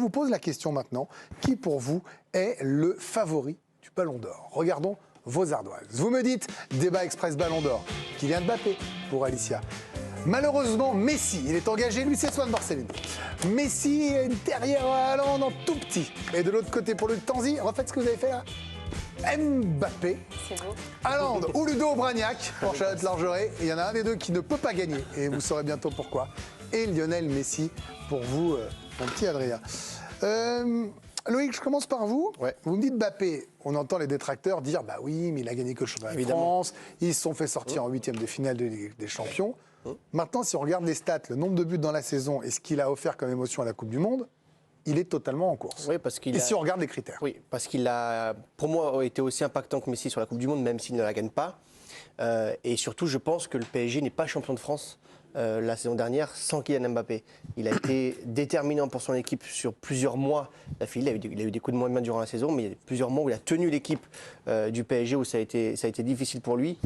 vous pose la question maintenant. Qui pour vous est le favori du Ballon d'Or? Regardons vos ardoises. Vous me dites, débat express Ballon d'Or. Kylian Mbappé pour Alicia. Malheureusement, Messi, il est engagé, lui c'est Swan Marcelino. Messi est derrière Haaland en tout petit. Et de l'autre côté pour le Tanzi, refaites ce que vous avez fait là. Mbappé, Haaland ou Ludo Bragnac pour Charlotte Largeret. Il y en a un des deux qui ne peut pas gagner et vous saurez bientôt pourquoi. Et Lionel Messi pour vous, mon petit Adrien. Loïc, je commence par vous. Ouais. Vous me dites Mbappé, on entend les détracteurs dire bah oui, mais il a gagné que le championnat de France, ils se sont fait sortir en 8e de finale des champions. Maintenant, si on regarde les stats, le nombre de buts dans la saison et ce qu'il a offert comme émotion à la Coupe du Monde, il est totalement en course. Oui, parce qu'il si on regarde les critères. Oui, parce qu'il a, pour moi, été aussi impactant que Messi sur la Coupe du Monde, même s'il ne la gagne pas. Et surtout, je pense que le PSG n'est pas champion de France la saison dernière sans Kylian Mbappé. Il a été déterminant pour son équipe sur plusieurs mois. Il a eu des coups de moins bien durant la saison, mais il y a plusieurs mois où il a tenu l'équipe du PSG où ça a été difficile pour lui.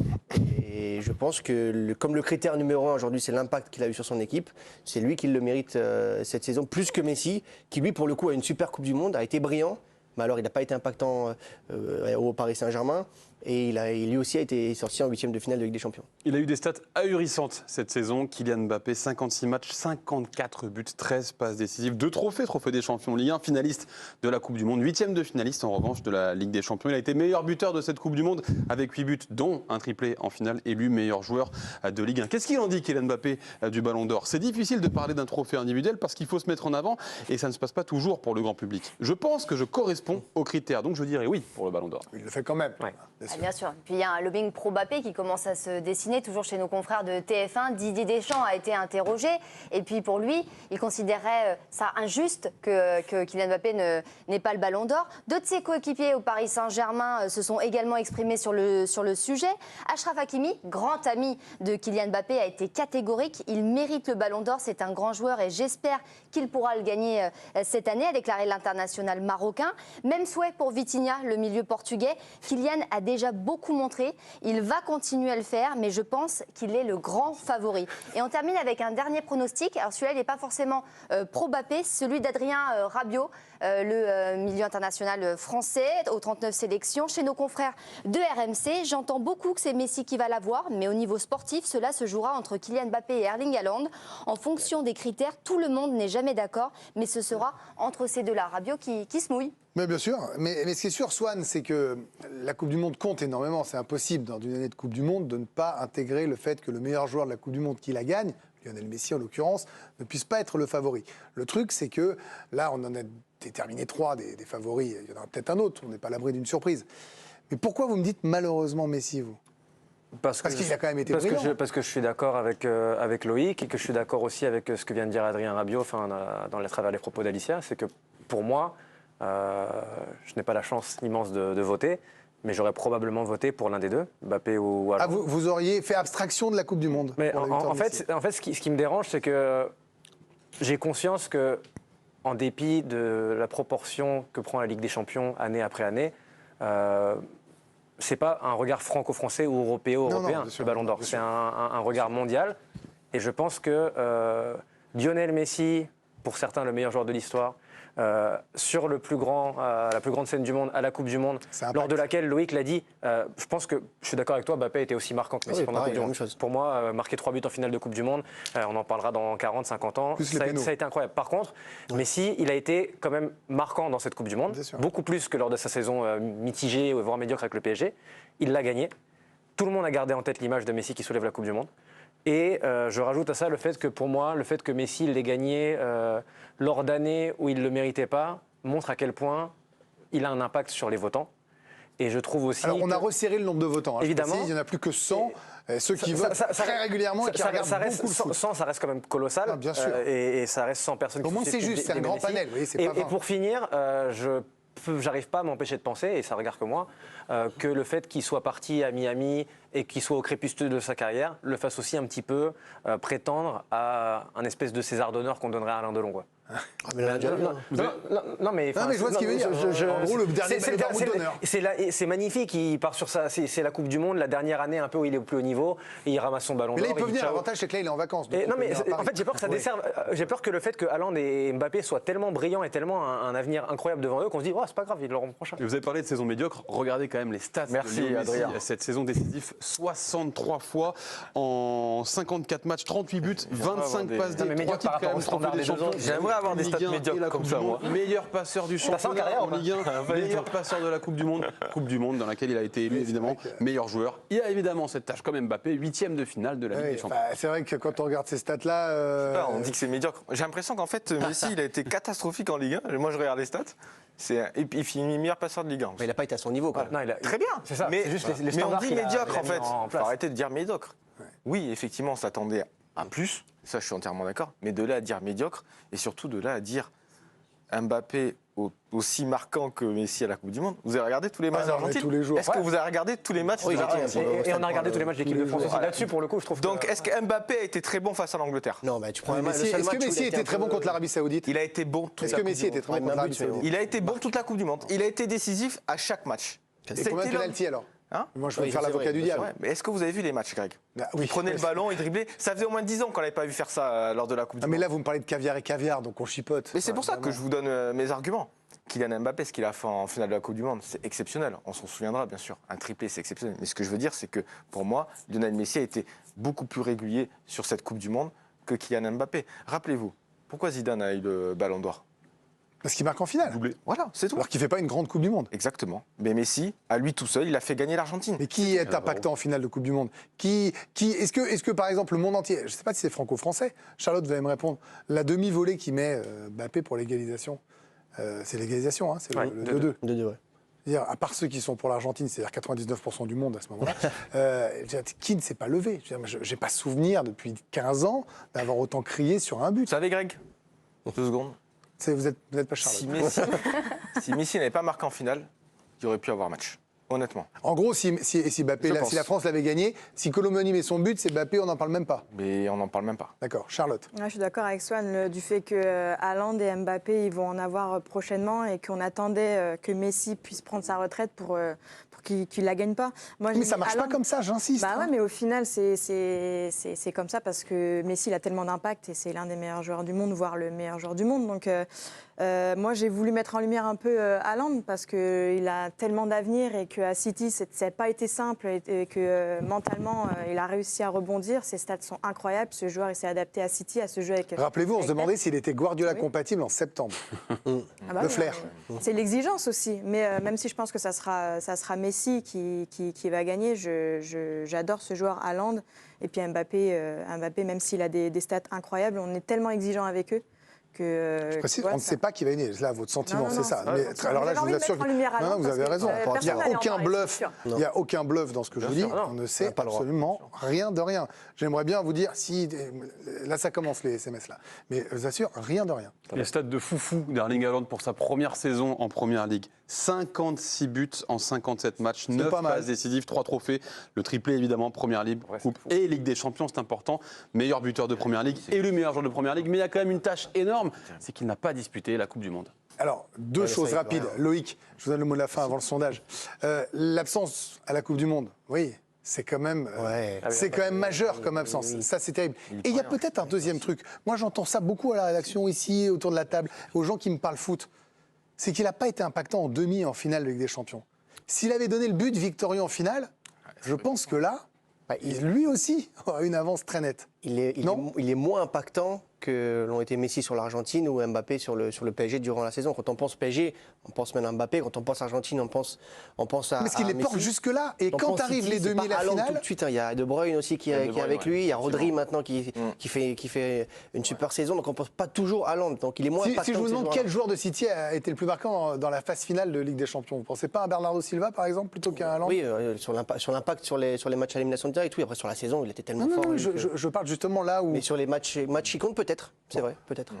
Et je pense que comme le critère numéro 1 aujourd'hui, c'est l'impact qu'il a eu sur son équipe, c'est lui qui le mérite cette saison, plus que Messi, qui lui, pour le coup, a une super Coupe du Monde, a été brillant. Mais alors, il n'a pas été impactant au Paris Saint-Germain. Et lui aussi a été sorti en 8e de finale de Ligue des Champions. Il a eu des stats ahurissantes cette saison. Kylian Mbappé, 56 matchs, 54 buts, 13 passes décisives, 2 trophée des champions Ligue 1, finaliste de la Coupe du Monde, 8e de finaliste en revanche de la Ligue des Champions. Il a été meilleur buteur de cette Coupe du Monde avec 8 buts, dont un triplé en finale, élu meilleur joueur de Ligue 1. Qu'est-ce qu'il en dit, Kylian Mbappé, du Ballon d'Or? C'est difficile de parler d'un trophée individuel parce qu'il faut se mettre en avant et ça ne se passe pas toujours pour le grand public. Je pense que je corresponds aux critères, donc je dirais oui pour le Ballon d'Or. Il le fait quand même. Ouais. Bien sûr. Puis il y a un lobbying pro-Mbappé qui commence à se dessiner, toujours chez nos confrères de TF1. Didier Deschamps a été interrogé. Et puis pour lui, il considérait ça injuste que Kylian Mbappé n'ait pas le Ballon d'Or. Deux de ses coéquipiers au Paris Saint-Germain se sont également exprimés sur le sujet. Achraf Hakimi, grand ami de Kylian Mbappé, a été catégorique. Il mérite le Ballon d'Or. C'est un grand joueur et j'espère qu'il pourra le gagner cette année, a déclaré l'international marocain. Même souhait pour Vitinha, le milieu portugais. Kylian a déjà beaucoup montré, il va continuer à le faire, mais je pense qu'il est le grand favori. Et on termine avec un dernier pronostic. Alors celui-là, il n'est pas forcément pro-Mbappé, celui d'Adrien Rabiot, le milieu international français, aux 39 sélections. Chez nos confrères de RMC, j'entends beaucoup que c'est Messi qui va l'avoir, mais au niveau sportif, cela se jouera entre Kylian Mbappé et Erling Haaland. En fonction des critères, tout le monde n'est jamais d'accord, mais ce sera entre ces deux-là. Rabiot qui se mouille. Mais bien sûr, mais ce qui est sûr, Swan, c'est que la Coupe du Monde compte énormément. C'est impossible, dans une année de Coupe du Monde, de ne pas intégrer le fait que le meilleur joueur de la Coupe du Monde qui la gagne, Lionel Messi en l'occurrence, ne puisse pas être le favori. Le truc, c'est que là, on en a déterminé 3 des favoris. Il y en aura peut-être un autre, on n'est pas à l'abri d'une surprise. Mais pourquoi vous me dites malheureusement Messi, vous? Parce qu'il a quand même été brillant. Parce que je suis d'accord avec Loïc et que je suis d'accord aussi avec ce que vient de dire Adrien Rabiot à travers les propos d'Alicia. C'est que pour moi, je n'ai pas la chance immense de voter, mais j'aurais probablement voté pour l'un des deux, Mbappé ou Haaland. Ah, vous auriez fait abstraction de la Coupe du Monde? Mais en fait, ce qui me dérange, c'est que j'ai conscience que, en dépit de la proportion que prend la Ligue des Champions année après année, c'est pas un regard franco-français ou européen, le Ballon d'Or. C'est un regard mondial. Et je pense que Lionel Messi, pour certains le meilleur joueur de l'histoire, sur la plus grande scène du monde, à la Coupe du Monde, lors de laquelle Loïc l'a dit, je pense que, je suis d'accord avec toi, Mbappé était aussi marquant que Messi pendant la Coupe du Monde. Pour moi, marquer 3 buts en finale de Coupe du Monde, on en parlera dans 40, 50 ans, ça a été incroyable. Par contre, Messi, il a été quand même marquant dans cette Coupe du Monde, beaucoup plus que lors de sa saison mitigée, voire médiocre avec le PSG. Il l'a gagné. Tout le monde a gardé en tête l'image de Messi qui soulève la Coupe du Monde. Et je rajoute à ça le fait que pour moi, le fait que Messi l'ait gagné lors d'années où il ne le méritait pas, montre à quel point il a un impact sur les votants. Et je trouve aussi... Alors on a resserré le nombre de votants. Évidemment. Il n'y en a plus que 100. Ceux qui votent très régulièrement et qui regardent beaucoup le foot. 100, ça reste quand même colossal. Ah, bien sûr. Et ça reste 100 personnes qui... Au moins c'est juste, c'est un grand panel. Oui, et pour finir, j'arrive pas à m'empêcher de penser, et ça regarde que moi, que le fait qu'il soit parti à Miami et qu'il soit au crépuscule de sa carrière le fasse aussi un petit peu prétendre à un espèce de César d'honneur qu'on donnerait à Alain Delon, quoi. Non, mais je vois ce qu'il veut dire. En gros, le dernier ballon d'honneur. C'est magnifique, il part sur ça. C'est la Coupe du Monde, la dernière année un peu où il est au plus haut niveau, et il ramasse son ballon d'or. Mais là, il peut venir. L'avantage, c'est que là, il est en vacances. Non, mais en fait, j'ai peur que ça desserve. J'ai peur que le fait que Haaland et Mbappé soient tellement brillants et tellement un avenir incroyable devant eux qu'on se dit, oh, c'est pas grave, ils l'auront prochain. Vous avez parlé de saison médiocre. Regardez quand même les stats. Merci, de Léo Messi. Adrien. Cette saison décisive, 63 fois en 54 matchs, 38 buts, 25 passes Non, mais D, 3 médiocre titres par quand même, rapport au standard trophée des des deux champions. autres. J'aimerais avoir des Ligue stats 1 médiocres et la comme Coupe ça, du moi. Monde. Meilleur passeur du championnat carrière, en Ligue 1, meilleur passeur de la Coupe du Monde. Coupe du Monde dans laquelle il a été élu évidemment meilleur joueur. Il y a évidemment cette tâche comme Mbappé, 8e de finale de la Ligue des Champions. C'est vrai que quand on regarde ces stats-là. On dit que c'est médiocre. J'ai l'impression qu'en fait, Messi, il a été catastrophique en Ligue 1. Moi, je regarde les stats. Et puis, il finit meilleur passeur de Ligue 1. Mais il n'a pas été à son niveau. Quoi. Non, Très bien. C'est ça. Mais, C'est juste les mais on standards dit qu'il a- médiocre, qu'il a en mis fait. en Il place. faut arrêter de dire médiocre. Oui, effectivement, on s'attendait à plus. Ça, je suis entièrement d'accord. Mais de là à dire médiocre, et surtout de là à dire Mbappé aussi marquant que Messi à la Coupe du Monde. Vous avez regardé tous les matchs non, mais d'Argentine tous les jours. Est-ce que vous avez regardé tous les matchs Oui, de l'Argentine Et on a regardé tous les matchs d'équipe de France aussi. Là-dessus, pour le coup, je trouve Donc, est-ce que Mbappé a été très bon face à l'Angleterre? Non, mais tu prends Est-ce que Messi était très bon contre l'Arabie Saoudite? Il a été bon toute Est-ce la que Coupe Messi du était Monde. très bon contre l'Arabie Saoudite? Il a été bon toute la Coupe du Monde. Il a été décisif à chaque match. Et combien de pénaltys alors? Hein? Moi, je vais Oui, faire c'est l'avocat vrai, du c'est diable. Ouais, mais est-ce que vous avez vu les matchs, Greg? Bah, oui. Il prenait le ballon, il driblait. Ça faisait au moins 10 ans qu'on n'avait pas vu faire ça lors de la Coupe du Ah, mais Monde. là, vous me parlez de caviar et caviar, donc on chipote. Mais c'est pour ça que je vous donne mes arguments. Kylian Mbappé, ce qu'il a fait en finale de la Coupe du Monde, c'est exceptionnel. On s'en souviendra, bien sûr. Un triplé, c'est exceptionnel. Mais ce que je veux dire, c'est que pour moi, Lionel Messi a été beaucoup plus régulier sur cette Coupe du Monde que Kylian Mbappé. Rappelez-vous, pourquoi Zidane a eu le Ballon d'Or? Parce qu'il marque en finale. Voilà, c'est tout. Alors qu'il ne fait pas une grande Coupe du Monde. Exactement. Mais Messi, à lui tout seul, il a fait gagner l'Argentine. Mais qui est impactant en finale de Coupe du Monde? Est-ce que, par exemple, le monde entier, je ne sais pas si c'est franco-français, Charlotte, vous allez me répondre, la demi-volée qui met Mbappé pour l'égalisation, c'est l'égalisation, hein, c'est Ouais, le 2-2. 2-2, ouais. C'est-à-dire, à part ceux qui sont pour l'Argentine, c'est-à-dire 99% du monde à ce moment-là, qui ne s'est pas levé? Je n'ai pas souvenir depuis 15 ans d'avoir autant crié sur un but. Vous savez, Greg 2 secondes. Vous n'êtes pas Charlotte. Si Messi n'avait pas marqué en finale, il aurait pu avoir match. Honnêtement. En gros, si Mbappé, Je pense. si la France l'avait gagné, si Colomoni met son but, c'est Mbappé, on n'en parle même pas. Mais on n'en parle même pas. D'accord. Charlotte. Ouais, je suis d'accord avec Swan du fait que Haaland et Mbappé ils vont en avoir prochainement et qu'on attendait que Messi puisse prendre sa retraite pour qu'il la gagne pas. Moi, Mais ça marche pas comme ça, j'insiste. Bah ouais, mais au final c'est comme ça parce que Messi il a tellement d'impact et c'est l'un des meilleurs joueurs du monde, voire le meilleur joueur du monde. Donc moi j'ai voulu mettre en lumière un peu Haaland parce qu'il a tellement d'avenir et qu'à City ça n'a pas été simple et que mentalement il a réussi à rebondir. Ses stats sont incroyables. Ce joueur il s'est adapté à City, à ce jeu avec. Rappelez-vous, on se avec demandait Pep. s'il était Guardiola compatible en septembre. Ah bah Le oui, flair. C'est l'exigence aussi. Mais même si je pense que ça sera Messi qui va gagner, j'adore ce joueur Haaland. Et puis Mbappé, même s'il a des stats incroyables, on est tellement exigeant avec eux que. Je précise, voilà, on ne sait pas qui va gagner. Là, votre sentiment, Non, c'est non, ça. non, Mais, c'est- alors là, j'avais je vous envie de assure mettre en lumière Haaland non, vous parce avez que, raison. Il n'y a personne n'allait en aucun parler, bluff. c'est sûr. Il n'y a aucun bluff dans ce que je vous dis. sûr, non. On ne sait pas le droit. absolument rien de rien. J'aimerais bien vous dire si là, ça commence les SMS là. Mais je vous assure, rien de rien. Les stats de foufou d'Erling Haaland pour sa première saison en Première Ligue. 56 buts en 57 matchs, 9 pas mal. passes décisives, 3 trophées. Le triplé, évidemment, Première Ligue, Ouais, c'est Coupe fou. et Ligue des Champions, c'est important. Meilleur buteur de Première Ligue et le meilleur joueur de Première Ligue. Mais il y a quand même une tâche énorme, c'est qu'il n'a pas disputé la Coupe du Monde. Alors, deux choses ça y est, rapides. voilà. Loïc, je vous donne le mot de la fin avant le sondage. L'absence à la Coupe du Monde, oui, c'est quand même, Ouais. c'est quand même majeur comme absence. Ça, c'est terrible. Et il y a peut-être un deuxième truc. Moi, j'entends ça beaucoup à la rédaction, ici, autour de la table, aux gens qui me parlent foot. C'est qu'il n'a pas été impactant en demi et en finale de Ligue des Champions. S'il avait donné le but victorieux en finale, je pense que là, lui aussi aura une avance très nette. Il est moins impactant que l'ont été Messi sur l'Argentine ou Mbappé sur le PSG durant la saison. Quand on pense PSG, on pense même à Mbappé. Quand on pense Argentine, on pense à Mais est-ce qu'il les porte Messi. jusque-là? Et On quand pense arrivent City, les c'est demi et pas la Haaland finale, tout de suite, hein. Il y a De Bruyne aussi qui est avec lui. Il y a Rodri maintenant qui fait une super saison. Donc on ne pense pas toujours à Haaland. Donc il est moins impactant. si je vous que ces demande joueurs-là. quel joueur de City a été le plus marquant dans la phase finale de Ligue des Champions, vous pensez pas à Bernardo Silva, par exemple, plutôt qu'à Haaland? Oui, sur l'impact sur les matchs à élimination directe. Oui, après sur la saison, il était tellement Non, fort. non, lui, que- je parle justement là où... Mais sur les matchs qui comptent, peut-être. C'est vrai, peut-être.